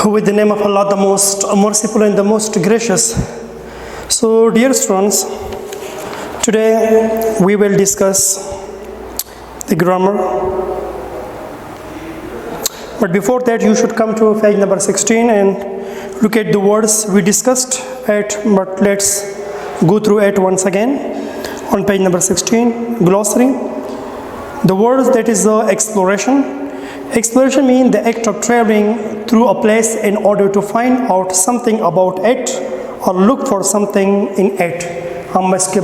With the name of Allah, the most merciful and the most gracious. So, dear students, today we will discuss the grammar. But before that, you should come to page number 16 and look at the words we discussed at. But let's go through it once again. On page number 16, glossary. The words that is exploration. Exploration means the act of traveling through a place in order to find out something about it or look for something in it. हम इसके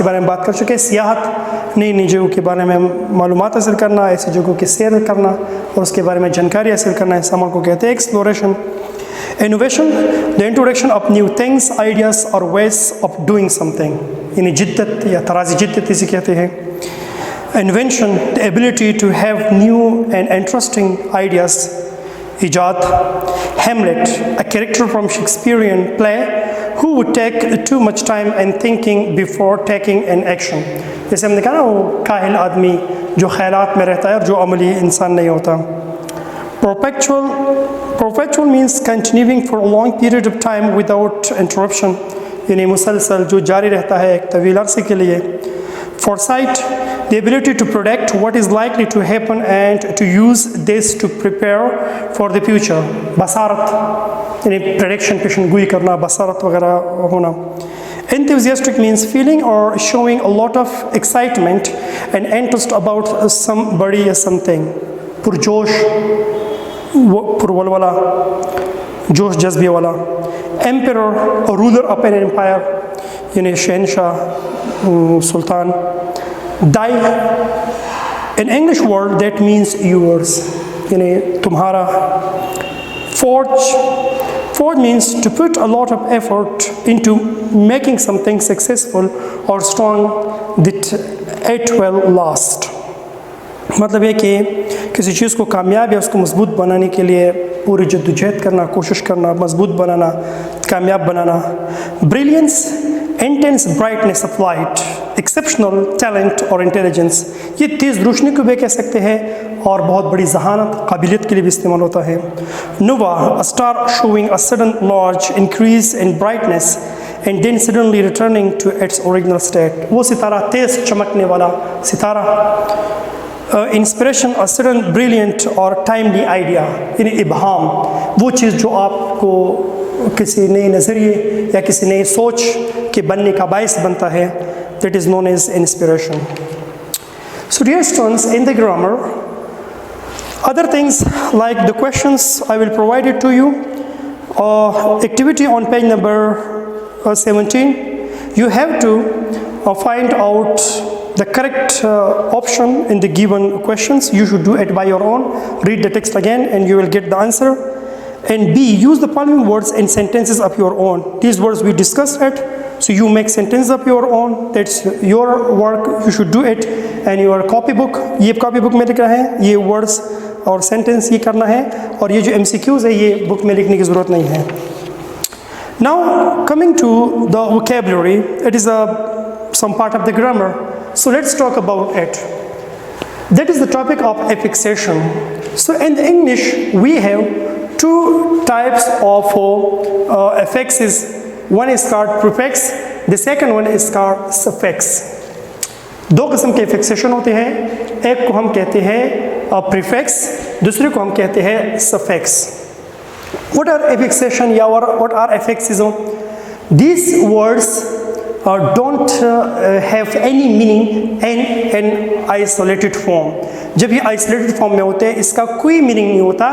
बारे में बात कर चुके हैं. सियाहत नई नई जगहों के बारे में मालूमात हासिल करना, ऐसी जगहों की सैर करना और उसके बारे में जानकारी हासिल करना, इस अमल को कहते हैं exploration. Innovation, the introduction of new things, ideas or ways of doing something. यानी जिद्दत या तराज़ी जिद्दत इसे कहते हैं. Invention, the ability to have new and interesting ideas. Ijad. Hamlet, a character from Shakespearean play who would take too much time and thinking before taking an action. जैसे हमने कहा ना, वो काहिल आदमी जो ख्यालात में रहता है और जो अमली इंसान नहीं होता. Perpetual means continuing for a long period of time without interruption. यानी मुसलसल जो जारी रहता है एक तवील अरसे के लिए. Foresight, the ability to predict what is likely to happen and to use this to prepare for the future. Basharat यानी prediction पेशन गोई करना, बसारत वगैरह होना. Enthusiastic means feeling or showing a lot of excitement and interest about somebody or something. पुरजोश, पुरवलवला, जोश जज्बे वाला. Emperor, a ruler of an empire, यानी शहनशाह, sultan. Die, an English word that means yours, यानी तुम्हारा. Forge means to put a lot of effort into making something successful or strong that it will last. मतलब ये कि किसी चीज़ को कामयाब या उसको मजबूत बनाने के लिए पूरी जद्दोजहद करना, कोशिश करना, मजबूत बनाना, कामयाब बनाना. Brilliance, intense brightness of light, exceptional talent or intelligence. ये तेज़ रोशनी को भी कह सकते हैं और बहुत बड़ी जहानत, काबिलियत के लिए भी इस्तेमाल होता है. Nova, a star showing a sudden large increase in brightness and then suddenly returning to its original state. वो सितारा तेज़ चमकने वाला सितारा. Inspiration, a sudden brilliant or timely idea. यानी इबहाम, वो चीज़ जो आपको किसी नए नज़रिए या किसी नई सोच के बनने का बायस बनता है, that is known as inspiration. So dear students, in the grammar, other things like the questions I will provide it to you. Activity on page number 17. You have to find out the correct option in the given questions. You should do it by your own. Read the text again and you will get the answer. And B, use the following words in sentences of your own. These words we discussed it, so you make sentences of your own. That's your work. You should do it. And your copybook, ये copybook में लिख रहा है, ये words और sentence ये करना है, और ये जो MCQs है ये book में लिखने की ज़रूरत नहीं है. Now coming to the vocabulary, it is some part of the grammar. So let's talk about it. That is the topic of affixation. So in English we have two types of affixes. One is called prefix, the second one is called suffix. दो किस्म के affixation होते हैं. एक को हम कहते हैं prefix, दूसरे को हम कहते हैं suffix. What are affixation या what are affixes? These words don't have any meaning in isolated form. जब ये isolated form में होते हैं इसका कोई meaning नहीं होता.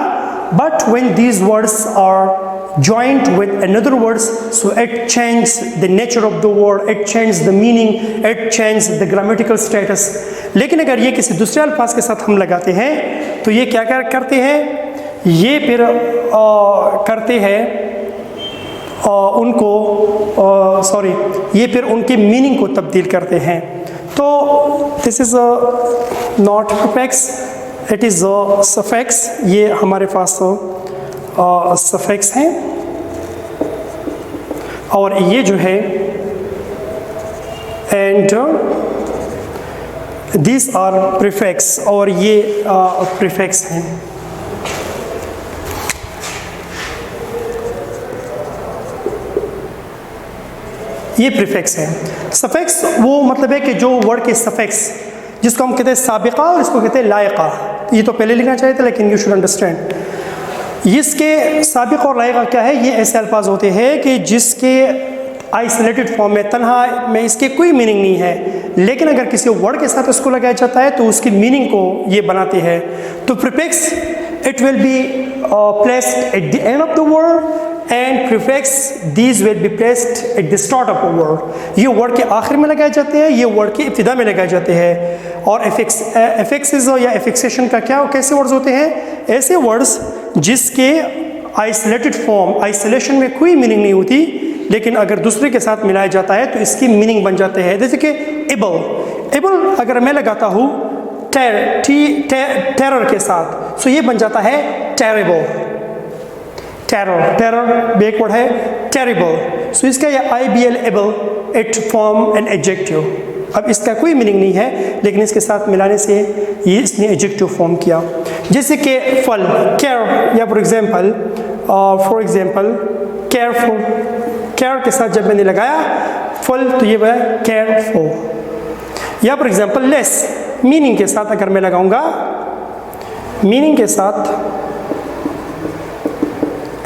But when these words are joined with another words, so it changes the nature of the word, it changes the meaning, it changes the grammatical status. लेकिन अगर ये किसी दूसरे अल्फाज के साथ हम लगाते हैं तो ये क्या करते हैं, ये फिर करते हैं ये फिर उनके मीनिंग को तब्दील करते हैं. तो this is not prefix, it is suffix. ये हमारे पास suffix हैं और ये जो है एंड these are prefix और ये prefix हैं. ये प्रीफिक्स है। सफिक्स वो मतलब है कि जो वर्ड के सफिक्स जिसको हम कहते हैं साबिका और इसको कहते हैं लायका। ये तो पहले लिखना चाहिए था लेकिन यू शुड अंडरस्टैंड। इसके साबिका और लायका क्या है, ये ऐसे अल्फाज होते हैं कि जिसके आइसोलेटेड फॉर्म में तन्हा में इसके कोई मीनिंग नहीं है, लेकिन अगर किसी वर्ड के साथ इसको लगाया जाता है तो उसकी मीनिंग को ये बनाते हैं। तो prefix it will be placed at the end of the word and prefix these will be placed at the start of the word. ये वर्ड के आखिर में लगाए जाते हैं, ये वर्ड के इब्तिदा में लगाए जाते हैं। और एफिक्सेस या एफिक्सेशन का क्या कैसे वर्ड्स होते हैं, ऐसे वर्ड्स जिसके आइसोलेटेड फॉर्म आइसोलेशन में कोई मीनिंग नहीं होती, लेकिन अगर दूसरे के साथ मिलाया जाता है तो इसकी मीनिंग बन जाते हैं। जैसे कि एबल, एबल अगर मैं लगाता हूँ टेरर के साथ, सो ये बन जाता है टेरेबल। टेरर बैकवर्ड है टेरेबल, सो इसका ये IBL able it form an adjective. अब इसका कोई मीनिंग नहीं है, लेकिन इसके साथ मिलाने से ये इसने एडजेक्टिव फॉर्म किया। जैसे कि फल केयर, या फॉर एग्जाम्पल केयरफुल, केयर के साथ जब मैंने लगाया फुल तो ये वह केयरफुल। या फॉर एग्जाम्पल लेस, मीनिंग के साथ अगर मैं लगाऊंगा, मीनिंग के साथ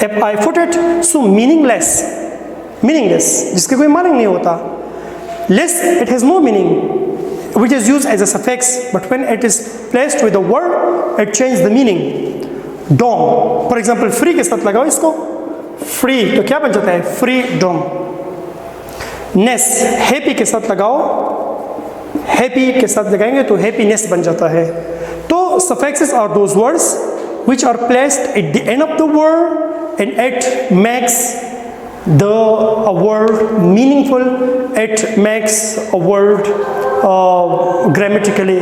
if I put it, so meaningless, जिसके कोई मीनिंग नहीं होता। less it has no meaning which is used as a suffix, but when it is placed with a word it changes the meaning. dom for example, free के साथ लगाओ इसको free तो क्या बन जाता है फ्रीडम। नेस, हैप्पी के साथ लगाओ, हैप्पी के साथ लगाएंगे तो हैप्पीनेस बन जाता है। तो suffixes are those words which are placed at the end of the word and it makes a word meaningful, it makes a word grammatically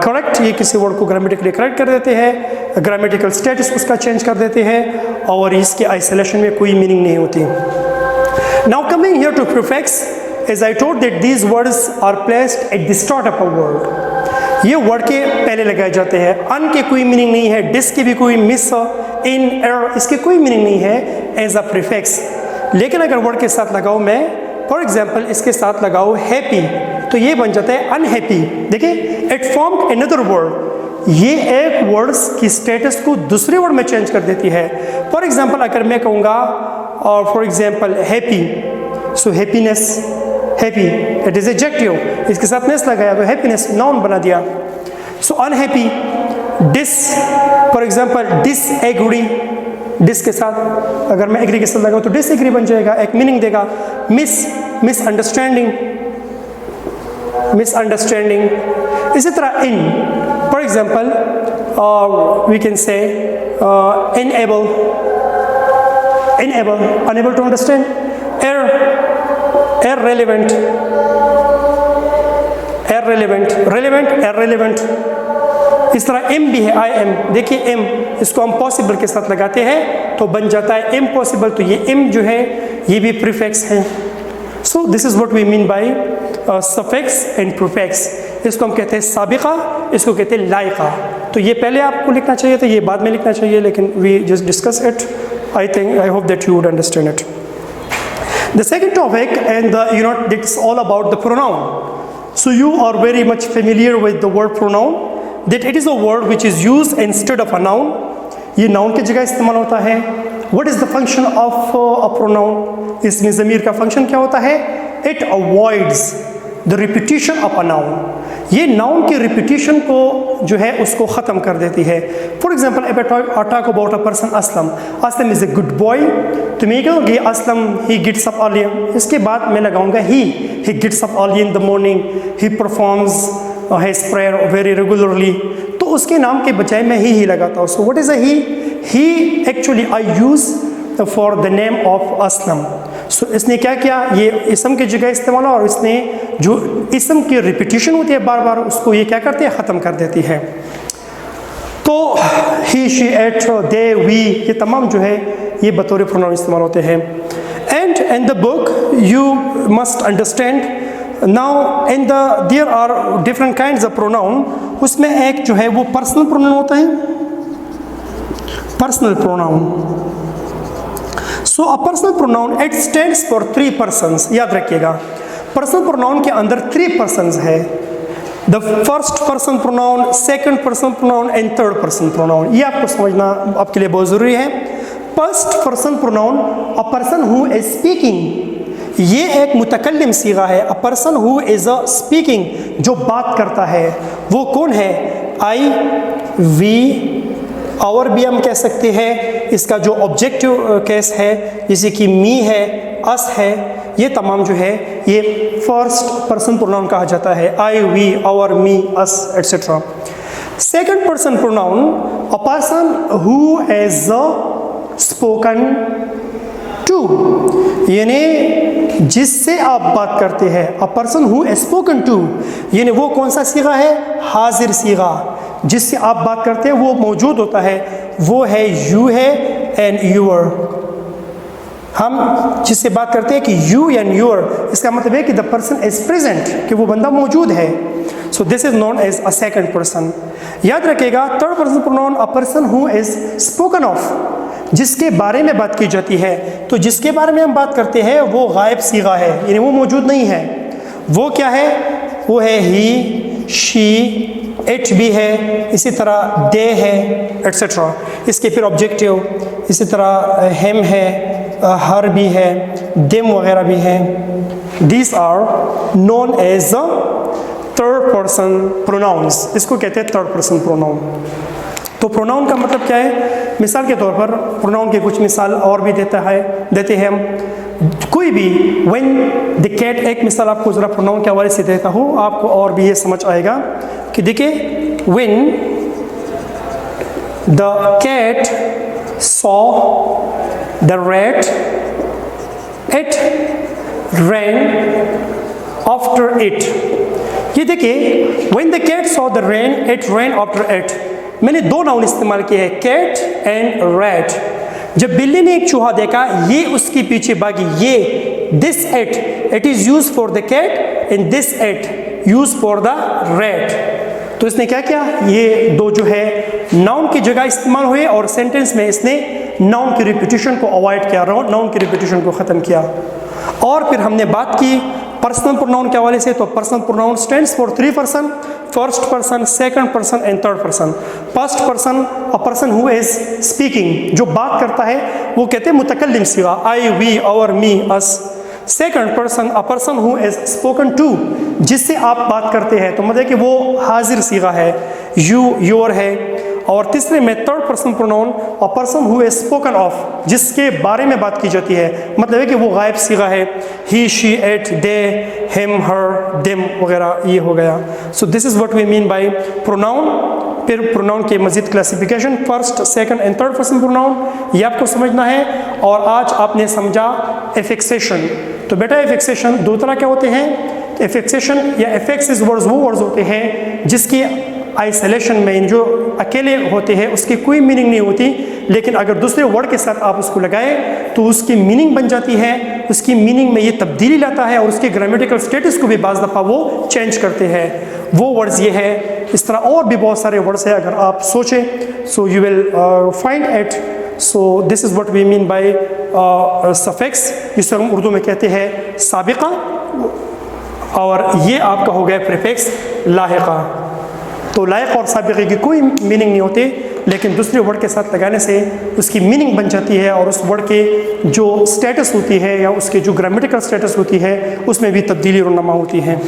correct। ये किसी वर्ड को ग्रामेटिकली करेक्ट कर देते हैं, ग्रामेटिकल स्टेटस उसका चेंज कर देते हैं, और इसके आइसोलेशन में कोई मीनिंग नहीं होती। Now coming here to prefix, as I told that these words are placed at the start of a word। ये वर्ड के पहले लगाए जाते हैं। अन के कोई मीनिंग नहीं है, डिस की भी कोई, मिस, इन, एर, इसके कोई मीनिंग नहीं है एज अ प्रीफिक्स। लेकिन अगर वर्ड के साथ लगाओ मैं, फॉर एग्जाम्पल इसके साथ लगाओ हैप्पी, तो ये बन जाता है अनहैप्पी। देखिए इट फॉर्म अनदर वर्ड, ये एक वर्ड्स की स्टेटस को दूसरे वर्ड में चेंज कर देती है। फॉर एग्जाम्पल अगर मैं कहूँगा और for example happy, so happiness, happy it is adjective, इसके साथ नेस लगाया तो हैप्पीनेस नाउन बना दिया। So unhappy, dis for example disagree, dis के साथ अगर मैं एग्री के साथ लगाऊँ तो डिसएग्री बन जाएगा, एक मीनिंग देगा। Misunderstanding, misunderstanding. इसी तरह in, for example we can say enable, unable to understand. irrelevant, irrelevant। इस तरह एम भी है, आई एम, देखिए एम, इसको हम पॉसिबल के साथ लगाते हैं तो बन जाता है इम्पॉसिबल, तो ये एम जो है ये भी प्रीफिक्स है। So this is what we mean by suffix and prefix. इसको हम कहते हैं साबिका, इसको कहते हैं लायका। तो ये पहले आपको लिखना चाहिए था, ये बाद में लिखना चाहिए, लेकिन we just discuss it. I hope that you would understand it. The second topic, and it's all about the pronoun. So you are very much familiar with the word pronoun, that it is a word which is used instead of a noun. ये noun की जगह इस्तेमाल होता है। What is the function of a pronoun? इसमें ज़मीर का function क्या होता है? It avoids the repetition of a noun. ये नाउन की रिपीटिशन को जो है उसको ख़त्म कर देती है। For example if I talk about a person Aslam, Aslam is a good boy, तो मैं कहूँगी Aslam he gets up early, इसके बाद मैं लगाऊंगा he gets up early in the morning, he performs his prayer very regularly, तो उसके नाम के बजाय मैं ही लगाता हूँ। So what is a he actually I use for the name of Aslam. So इसने क्या किया, ये इसम की जगह इस्तेमाल, और इसने जो इसम की रिपीटिशन होती है बार बार, उसको ये क्या करते हैं, ख़त्म कर देती है। तो ही, शी, एट, दे, वी, ये तमाम जो है ये बतौर प्रोनाउन इस्तेमाल होते हैं। And in the book you must understand now in the there are different kinds of pronoun. उसमें एक जो है वो पर्सनल प्रोनाउन होता है, personal pronoun. So a personal pronoun it stands for 3 persons. याद रखिएगा पर्सनल प्रोनाउन के अंदर 3 पर्सन्स है, the first person pronoun, second person pronoun and third person pronoun. ये आपको समझना आपके लिए बहुत ज़रूरी है। First person pronoun a person who is speaking, ये एक मुतकल्लिम सीगा है। अ person who is a speaking, जो बात करता है, वो कौन है? आई, वी, और भी हम कह सकते हैं। इसका जो ऑब्जेक्टिव केस है जैसे कि मी है, अस है, ये तमाम जो है ये फर्स्ट पर्सन प्रोनाउन कहा जाता है। आई, वी, और, me, us etcetera. Second person pronoun a person who is spoken to, यानी जिससे आप बात करते हैं। A person who is spoken to, यानी वो कौन सा सीगा है? हाजिर सीगा। जिससे आप बात करते हैं वो मौजूद होता है, वो है यू है एंड यूअर। हम जिससे बात करते हैं कि यू एंड यूअर, इसका मतलब है कि द पर्सन इज प्रेजेंट, कि वो बंदा मौजूद है। So this is known as a second person. याद रखिएगा third person pronoun a person who is spoken of, जिसके बारे में बात की जाती है। तो जिसके बारे में हम बात करते हैं वो गायब सीगा है, यानी वो मौजूद नहीं है। वो क्या है? वो है ही, शी, इट भी है, इसी तरह दे है एट्सेट्रा। इसके फिर ऑब्जेक्टिव, इसी तरह हिम है, हर भी है, देम वगैरह भी है। These are known as third person pronouns. इसको कहते हैं थर्ड पर्सन प्रोनाउन। तो प्रोनाउन का मतलब क्या है? मिसाल के तौर पर प्रोनाउन के कुछ मिसाल और भी देते हैं हम। कोई भी व्हेन द कैट, एक मिसाल आपको ज़रा प्रोनाउन के हवाले से देता हूँ, आपको और भी ये समझ आएगा कि देखिए when the cat saw the rat it ran after it. ये देखिए when the cat saw the ran it ran after it. मैंने 2 नाउन इस्तेमाल किए हैं, कैट एंड रैट। जब बिल्ली ने एक चूहा देखा, ये उसके पीछे भागी। ये this it is use for the cat and this it use for the rat. तो इसने क्या किया? ये 2 जो है नाउन की जगह इस्तेमाल हुए और सेंटेंस में इसने नाउन की रिपीटिशन को अवॉइड किया, नाउन की रिपीटिशन को ख़त्म किया। और फिर हमने बात की पर्सनल प्रोनाउन के हवाले से। तो personal pronoun stands for 3 person, first person, second person and third person. First person a person who is speaking, जो बात करता है, वो कहते हैं मुतकल्लिम सीगा, आई, वी, और, me, us. Second person a person who is spoken to, जिससे आप बात करते हैं, तो मतलब कि वो हाजिर सीगा है, यू, योर है। और तीसरे में third person pronoun a person who is spoken of, जिसके बारे में बात की जाती है, मतलब है कि वो गायब सीगा है, he, she, it, they, him, her, them वगैरह, ये हो गया। So this is what we mean by pronoun. फिर प्रोनाउन के मजीद classification, first, second and third person pronoun, ये आपको समझना है। और आज आपने समझा एफिक्सेशन। तो बेटा एफिक्सेशन 2 तरह के होते हैं। एफिक्सेशन या एफेक्सिस वर्ड्स वो वर्ड्स होते हैं जिसकी आइसोलेशन में, जो अकेले होते हैं, उसकी कोई मीनिंग नहीं होती, लेकिन अगर दूसरे वर्ड के साथ आप उसको लगाएं तो उसकी मीनिंग बन जाती है, उसकी मीनिंग में ये तब्दीली लाता है और उसके ग्रामेटिकल स्टेटस को भी बाज़ दफ़ा वो चेंज करते हैं। वो वर्ड्स ये है। इस तरह और भी बहुत सारे वर्ड्स हैं, अगर आप सोचें so you will find it. So this is what we mean by suffix, जिसे हम उर्दू में कहते हैं साबिका, और ये आपका हो गया प्रीफिक्स लाहिका। तो लायक और साबिक़े की कोई मीनिंग नहीं होती, लेकिन दूसरे वर्ड के साथ लगाने से उसकी मीनिंग बन जाती है और उस वर्ड के जो स्टेटस होती है या उसके जो ग्रामेटिकल स्टेटस होती है उसमें भी तब्दीली रुनमा होती है।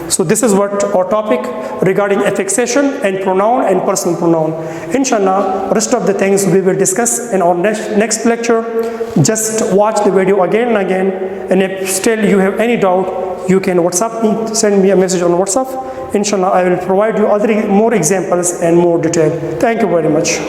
So this is what our topic regarding affixation and pronoun and personal pronoun. Inshallah, rest of the things we will discuss in our next lecture. Just watch the video again and again, and if still you have any doubt, you can WhatsApp me, send me a message on WhatsApp. Inshallah, I will provide you more examples and more detail. Thank you very much.